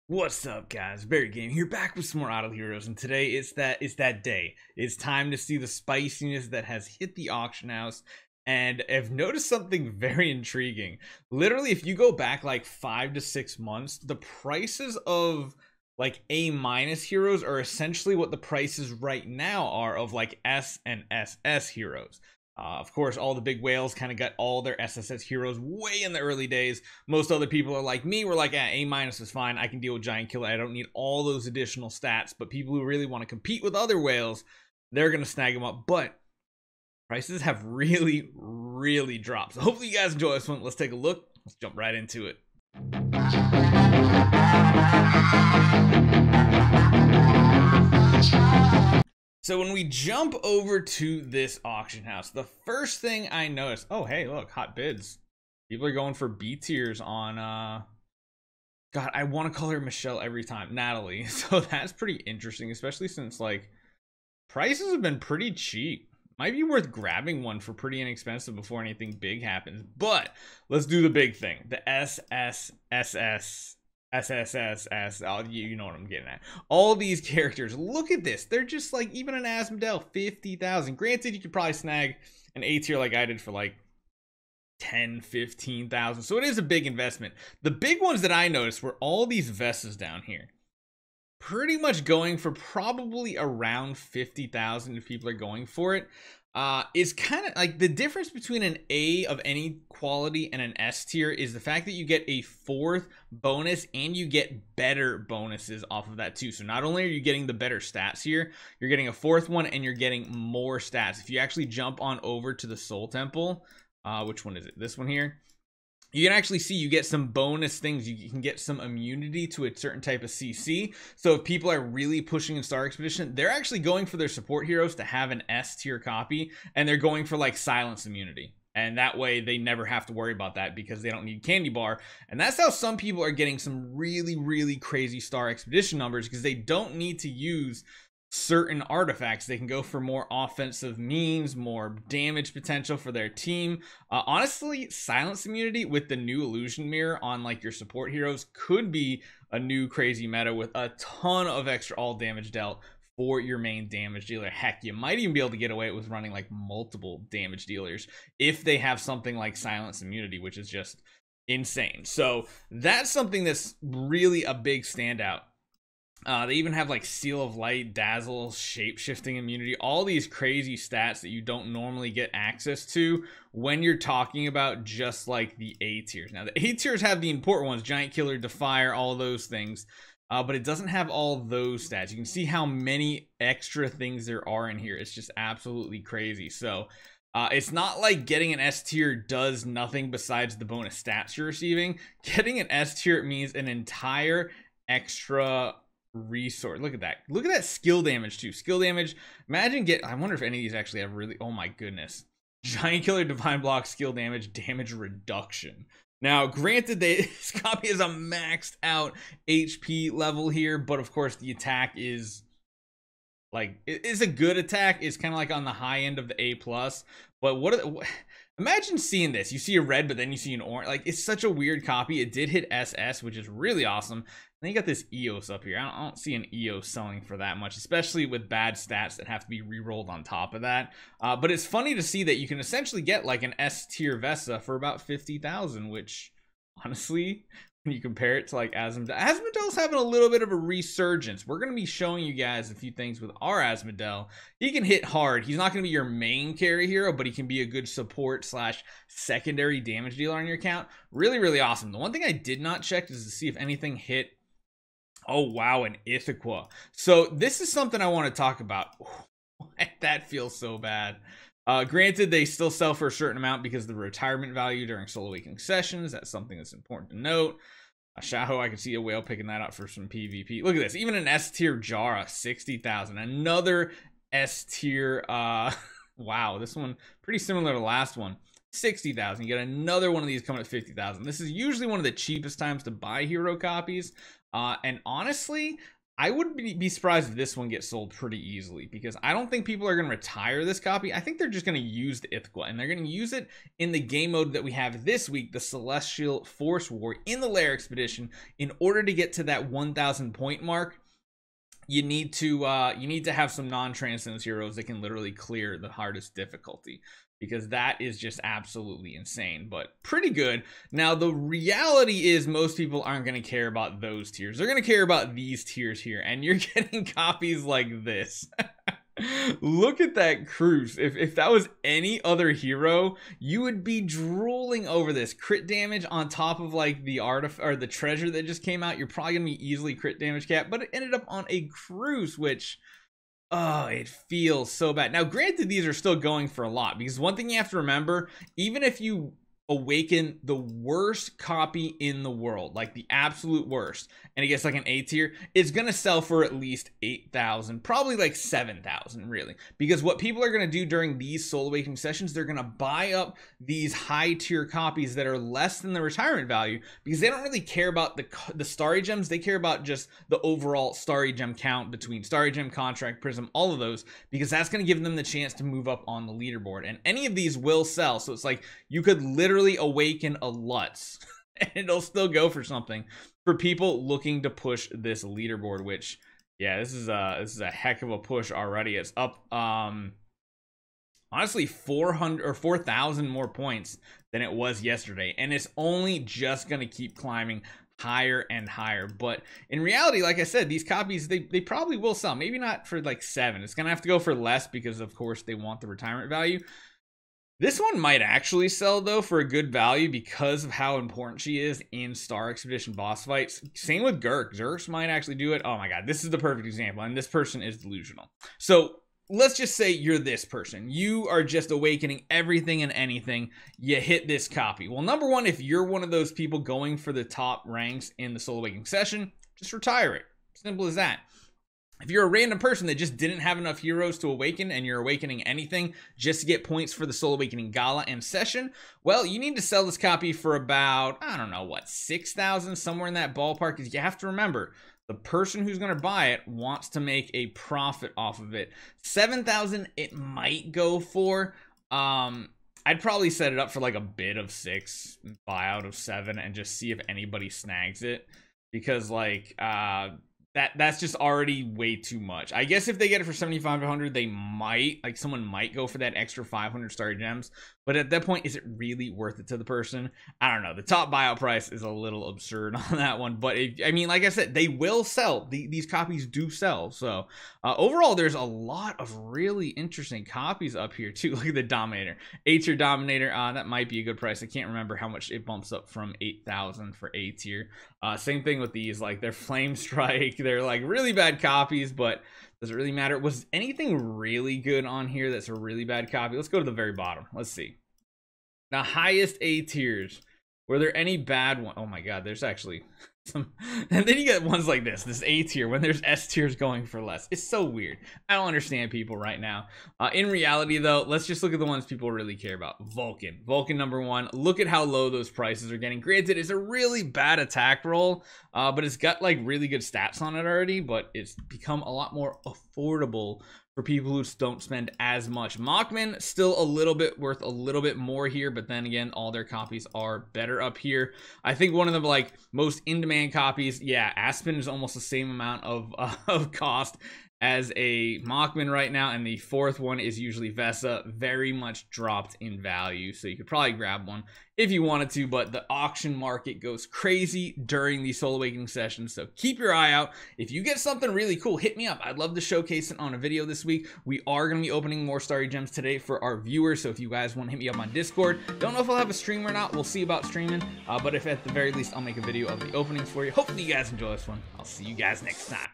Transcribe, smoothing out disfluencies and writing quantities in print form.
What's up, guys? Barry Game here, back with some more Auto Heroes, and today it's that day. It's time to see the spiciness that has hit the auction house, and I've noticed something very intriguing. Literally, if you go back like 5 to 6 months, the prices of like A- heroes are essentially what the prices right now are of like S and SS heroes. Of course, all the big whales kind of got all their SSS heroes way in the early days. Most other people are like me. We're like, A- is fine. I can deal with Giant Killer. I don't need all those additional stats. But people who really want to compete with other whales, they're going to snag them up. But prices have really dropped. So hopefully you guys enjoy this one. Let's take a look. Let's jump right into it. So when we jump over to this auction house, the first thing I notice, oh, hey, look, hot bids. People are going for B tiers on, God, I want to call her Michelle every time, Natalie. So that's pretty interesting, especially since like prices have been pretty cheap. Might be worth grabbing one for pretty inexpensive before anything big happens. But let's do the big thing, the SSSS. SSSS, oh, you know what I'm getting at. All these characters, look at this. They're just like, even an Asmodel, 50,000. Granted, you could probably snag an A tier like I did for like 10, 15,000. So it is a big investment. The big ones that I noticed were all these Vestas down here. Pretty much going for probably around 50,000 if people are going for it. Is kind of like the difference between an A of any quality and an S tier is the fact that you get a fourth bonus and you get better bonuses off of that too. So not only are you getting the better stats here, you're getting a fourth one and you're getting more stats. If you actually jump on over to the Soul Temple, which one is it? This one here. You can actually see you get some bonus things. You can get some immunity to a certain type of CC. So if people are really pushing in Star Expedition, they're actually going for their support heroes to have an S tier copy, and they're going for like silence immunity. And that way they never have to worry about that because they don't need candy bar. And that's how some people are getting some really crazy Star Expedition numbers, because they don't need to use certain artifacts. They can go for more offensive means, more damage potential for their team. Honestly, silence immunity with the new illusion mirror on like your support heroes could be a new crazy meta with a ton of extra all damage dealt for your main damage dealer. Heck, you might even be able to get away with running like multiple damage dealers if they have something like silence immunity, which is just insane. So that's something that's really a big standout. They even have like Seal of Light, Dazzle, Shape-Shifting Immunity, all these crazy stats that you don't normally get access to when you're talking about just like the A tiers. Now, the A tiers have the important ones, Giant Killer, Defier, all those things, but it doesn't have all those stats. You can see how many extra things there are in here. It's just absolutely crazy. So it's not like getting an S tier does nothing besides the bonus stats you're receiving. Getting an S tier means an entire extra resource. Look at that skill damage too. Skill damage, imagine I wonder if any of these actually have really, oh my goodness, Giant Killer, Divine Block, skill damage, damage reduction. Now granted, this copy is a maxed out HP level here, but of course the attack is like, it is a good attack. It's kind of like on the high end of the A plus. But imagine seeing this. You see a red, but then you see an orange. Like, it's such a weird copy. It did hit SS, which is really awesome. Then you got this EOS up here. I don't see an EOS selling for that much, especially with bad stats that have to be re-rolled on top of that. But it's funny to see that you can essentially get like an S tier Vesta for about 50,000, which honestly, when you compare it to like Asmodel's having a little bit of a resurgence. We're going to be showing you guys a few things with our Asmodel. He can hit hard. He's not going to be your main carry hero, but he can be a good support slash secondary damage dealer on your account. Really awesome. The one thing I did not check is to see if anything hit. Oh wow, an Ithaca. So this is something I want to talk about. That feels so bad. Granted, they still sell for a certain amount because of the retirement value during Soul Awakening sessions. That's something that's important to note. Shaho, I can see a whale picking that up for some PvP. Look at this. Even an S tier Jara, 60,000. Another S tier. Wow, this one pretty similar to the last one. 60,000. You get another one of these coming at 50,000. This is usually one of the cheapest times to buy hero copies. And honestly, I would be surprised if this one gets sold pretty easily, because I don't think people are going to retire this copy. I think they're just going to use the Ithqua, and they're going to use it in the game mode that we have this week, the Celestial Force War in the Lair Expedition. In order to get to that 1,000 point mark, you need to have some non-transcendence heroes that can literally clear the hardest difficulty, because that is just absolutely insane, but pretty good. Now, the reality is most people aren't going to care about those tiers. They're going to care about these tiers here, and you're getting copies like this. Look at that Cruise. If that was any other hero, you would be drooling over this. Crit damage on top of like the or the treasure that just came out. You're probably gonna be easily crit damage capped, but it ended up on a Cruise, which, oh, it feels so bad. Now, granted, these are still going for a lot, because one thing you have to remember, even if you awaken the worst copy in the world, like the absolute worst, and it gets like an A tier, it's gonna sell for at least 8,000, probably like 7,000, really, because what people are gonna do during these Soul Awakening sessions, they're gonna buy up these high tier copies that are less than the retirement value, because they don't really care about the starry gems. They care about just the overall starry gem count between starry gem, contract, prism, all of those, because that's gonna give them the chance to move up on the leaderboard. And any of these will sell, so it's like you could literally awaken a Lutz and it'll still go for something for people looking to push this leaderboard, which, yeah, this is a heck of a push already. It's up honestly 400 or 4,000 more points than it was yesterday, and it's only just gonna keep climbing higher and higher. But in reality, like I said, these copies, they probably will sell. Maybe not for like 7. It's gonna have to go for less, because of course they want the retirement value. This one might actually sell, though, for a good value, because of how important she is in Star Expedition boss fights. Same with Gurk. Zerx might actually do it. Oh my god, this is the perfect example, and this person is delusional. So let's just say you're this person. You are just awakening everything and anything. You hit this copy. Well, number one, if you're one of those people going for the top ranks in the Soul Awakening session, just retire it. Simple as that. If you're a random person that just didn't have enough heroes to awaken, and you're awakening anything just to get points for the Soul Awakening Gala and session, well, you need to sell this copy for about, I don't know, what, 6,000, somewhere in that ballpark, because you have to remember, the person who's going to buy it wants to make a profit off of it. 7,000 it might go for. I'd probably set it up for like a bid of 6, buyout of 7, and just see if anybody snags it, because like that's just already way too much. I guess if they get it for 7,500, they might, like, someone might go for that extra 500 starry gems. But at that point, is it really worth it to the person? I don't know. The top buyout price is a little absurd on that one. But I mean, like I said, they will sell. These copies do sell. So overall, there's a lot of really interesting copies up here too. Look at the Dominator. A tier Dominator. That might be a good price. I can't remember how much it bumps up from 8,000 for A tier. Same thing with these. Like, they're Flame Strike. They're like really bad copies, but does it really matter? Was anything really good on here that's a really bad copy? Let's go to the very bottom. Let's see. The highest A tiers. Were there any bad ones? Oh my god, there's actually some. And then you get ones like this A tier, when there's S tiers going for less. It's so weird. I don't understand people right now. In reality, though, let's just look at the ones people really care about. Vulcan. Vulcan number 1. Look at how low those prices are getting. Granted, it's a really bad attack roll, but it's got like really good stats on it already, but it's become a lot more affordable for people who don't spend as much. Mockman, still a little bit worth a little bit more here, but then again, all their copies are better up here. I think one of the like most in-demand copies, yeah, Aspen is almost the same amount of cost as a Mockman right now, and the fourth one is usually Vesa. Very much dropped in value, so you could probably grab one if you wanted to, but the auction market goes crazy during the Soul Awakening sessions, so keep your eye out. If you get something really cool, hit me up. I'd love to showcase it on a video this week. We are going to be opening more starry gems today for our viewers, so if you guys want to hit me up on Discord, don't know if I'll have a stream or not. We'll see about streaming, but if at the very least, I'll make a video of the openings for you. Hopefully you guys enjoy this one. I'll see you guys next time.